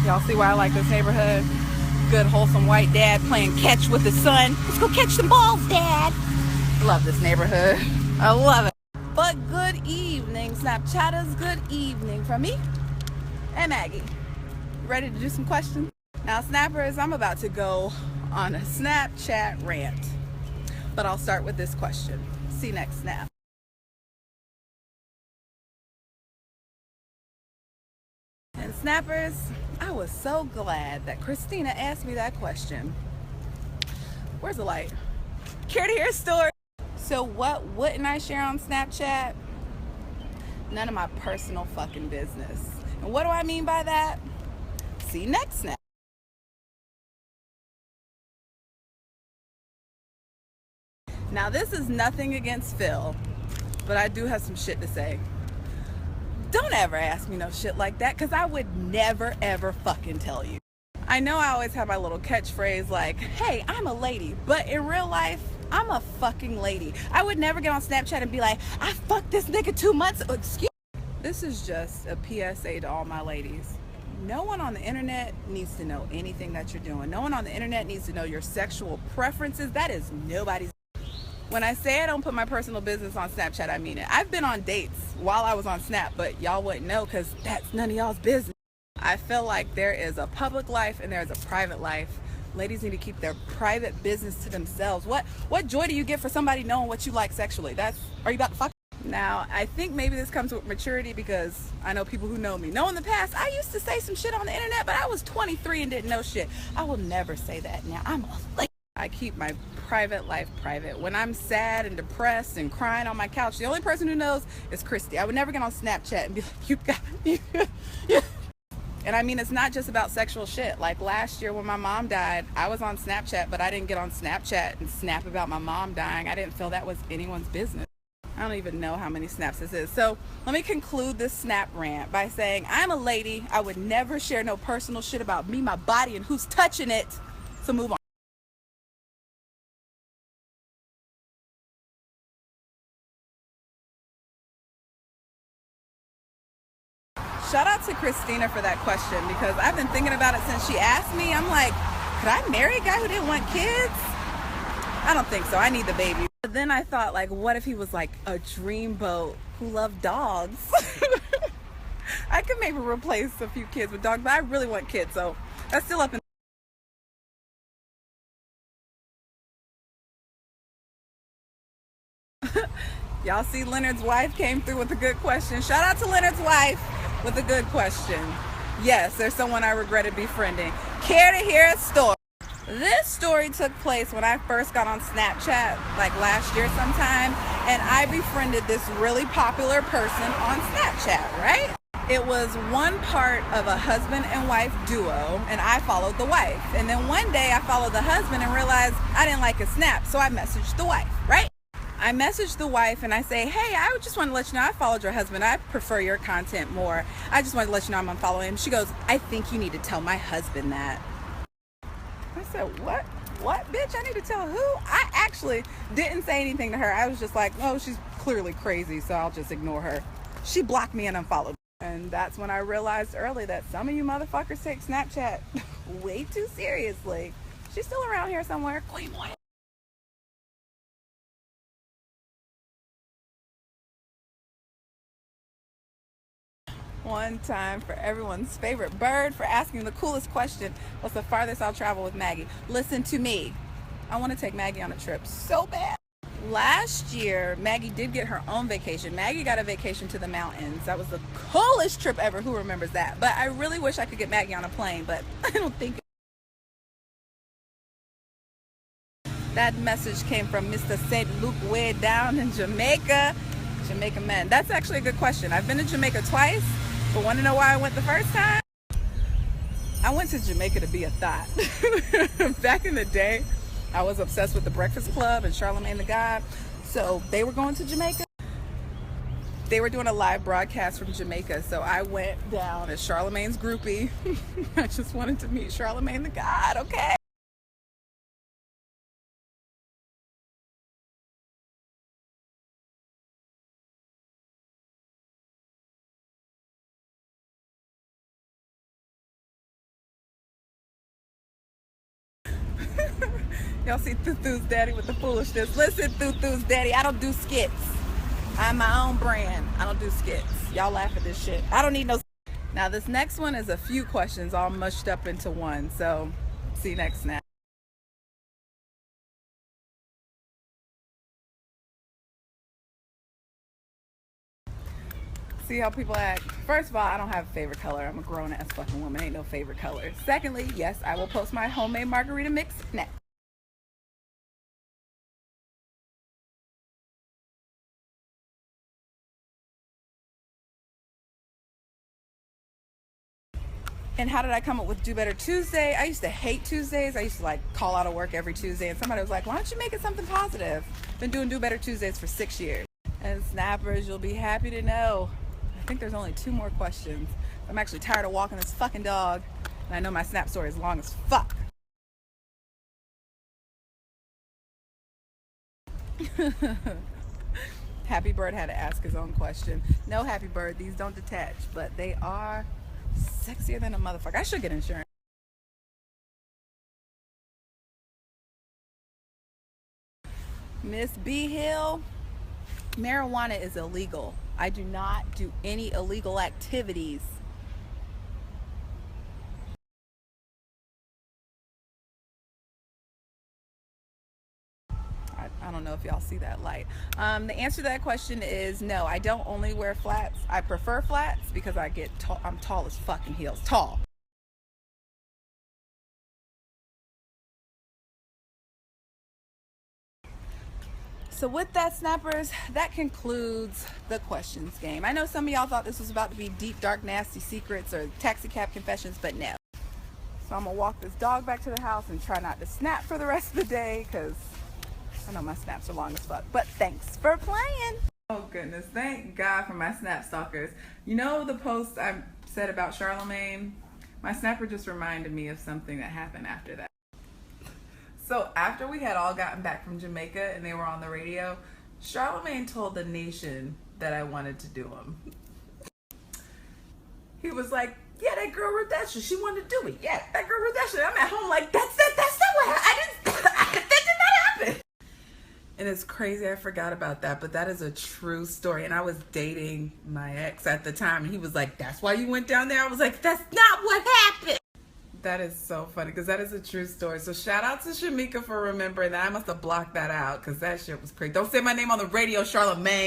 Y'all see why I like this neighborhood? Good, wholesome white dad playing catch with his son. Let's go catch some balls, Dad. Love this neighborhood. I love it. But good evening, Snapchatters. Good evening from me and Maggie. Ready to do some questions? Now, Snappers, I'm about to go on a Snapchat rant. But I'll start with this question. See you next snap. And Snappers, I was so glad that Christina asked me that question. Where's the light? Care to hear a story? So what wouldn't I share on Snapchat? None of my personal fucking business. And what do I mean by that? See next snap. Now this is nothing against Phil, but I do have some shit to say. Don't ever ask me no shit like that, because I would never ever fucking tell you. I know I always have my little catchphrase like, hey, I'm a lady, but in real life, I'm a fucking lady. I would never get on Snapchat and be like, I fucked this nigga 2 months. Excuse me. This is just a PSA to all my ladies. No one on the internet needs to know anything that you're doing. No one on the internet needs to know your sexual preferences. That is nobody's. When I say I don't put my personal business on Snapchat, I mean it. I've been on dates while I was on Snap, but y'all wouldn't know because that's none of y'all's business. I feel like there is a public life and there's a private life. Ladies need to keep their private business to themselves. What joy do you get for somebody knowing what you like sexually? Are you about to fuck? Now, I think maybe this comes with maturity, because I know people who know me know in the past I used to say some shit on the internet, but I was 23 and didn't know shit. I will never say that now. I'm a lady. I keep my private life private. When I'm sad and depressed and crying on my couch, the only person who knows is Christy. I would never get on Snapchat and be like, you got me. And I mean, it's not just about sexual shit. Like last year when my mom died, I was on Snapchat, but I didn't get on Snapchat and snap about my mom dying. I didn't feel that was anyone's business. I don't even know how many snaps this is. So let me conclude this snap rant by saying I'm a lady. I would never share no personal shit about me, my body, and who's touching it. So move on. Shout out to Christina for that question, because I've been thinking about it since she asked me. I'm like, could I marry a guy who didn't want kids? I don't think so. I need the baby. But then I thought, like, what if he was like a dreamboat who loved dogs? I could maybe replace a few kids with dogs, but I really want kids, so that's still up in. Y'all see Leonard's wife came through with a good question. Shout out to Leonard's wife with a good question. Yes, there's someone I regretted befriending. Care to hear a story? This story took place when I first got on Snapchat, like last year sometime, and I befriended this really popular person on Snapchat, right? It was one part of a husband and wife duo, and I followed the wife. And then one day I followed the husband and realized I didn't like his snap, so I messaged the wife, right? I messaged the wife and I say, hey, I just want to let you know I followed your husband. I prefer your content more. I just wanted to let you know I'm unfollowing him. She goes, I think you need to tell my husband that. I said, what? What, bitch? I need to tell who? I actually didn't say anything to her. I was just like, oh, she's clearly crazy, so I'll just ignore her. She blocked me and unfollowed. And that's when I realized early that some of you motherfuckers take Snapchat way too seriously. She's still around here somewhere. Queen Moy. One time for everyone's favorite bird for asking the coolest question. What's the farthest I'll travel with Maggie? Listen to me. I want to take Maggie on a trip so bad. Last year, Maggie did get her own vacation. Maggie got a vacation to the mountains. That was the coolest trip ever. Who remembers that? But I really wish I could get Maggie on a plane, but I don't think. That message came from Mr. St. Luke way down in Jamaica. Jamaica men. That's actually a good question. I've been to Jamaica twice, but want to know why I went the first time? I went to Jamaica to be a thought. Back in the day, I was obsessed with the Breakfast Club and Charlemagne the God. So they were going to Jamaica. They were doing a live broadcast from Jamaica. So I went down as Charlemagne's groupie. I just wanted to meet Charlemagne the God, okay? Y'all see Thuthu's daddy with the foolishness. Listen, Thuthu's daddy, I don't do skits. I'm my own brand. I don't do skits. Y'all laugh at this shit. I don't need no. Now this next one is a few questions all mushed up into one. So see you next snap. See how people act. First of all, I don't have a favorite color. I'm a grown ass fucking woman. Ain't no favorite color. Secondly, yes, I will post my homemade margarita mix next. And how did I come up with Do Better Tuesday? I used to hate Tuesdays. I used to like call out of work every Tuesday, and somebody was like, why don't you make it something positive? Been doing Do Better Tuesdays for 6 years. And snappers, you'll be happy to know, I think there's only 2 more questions. I'm actually tired of walking this fucking dog, and I know my snap story is long as fuck. Happy Bird had to ask his own question. No, Happy Bird, these don't detach, but they are sexier than a motherfucker. I should get insurance. Miss B Hill, marijuana is illegal. I do not do any illegal activities. I don't know if y'all see that light. The answer to that question is no. I don't only wear flats. I prefer flats because I get tall. I'm tall as fucking heels. Tall. So with that, snappers, that concludes the questions game. I know some of y'all thought this was about to be deep, dark, nasty secrets or taxi cab confessions, but no. So I'm gonna walk this dog back to the house and try not to snap for the rest of the day because I know my snaps are long as fuck. But thanks for playing. Oh goodness, thank God for my snap stalkers. You know the post I said about Charlemagne? My snapper just reminded me of something that happened after that. So after we had all gotten back from Jamaica and they were on the radio, Charlemagne told the nation that I wanted to do them. He was like, yeah, that girl Rudesha, she wanted to do it. Yeah, that girl Rudesha. I'm at home like, that's not what that did not happen. And it's crazy, I forgot about that, but that is a true story. And I was dating my ex at the time, and he was like, that's why you went down there? I was like, that's not what happened. That is so funny, because that is a true story. So shout out to Shamika for remembering that. I must have blocked that out, because that shit was crazy. Don't say my name on the radio, Charlemagne.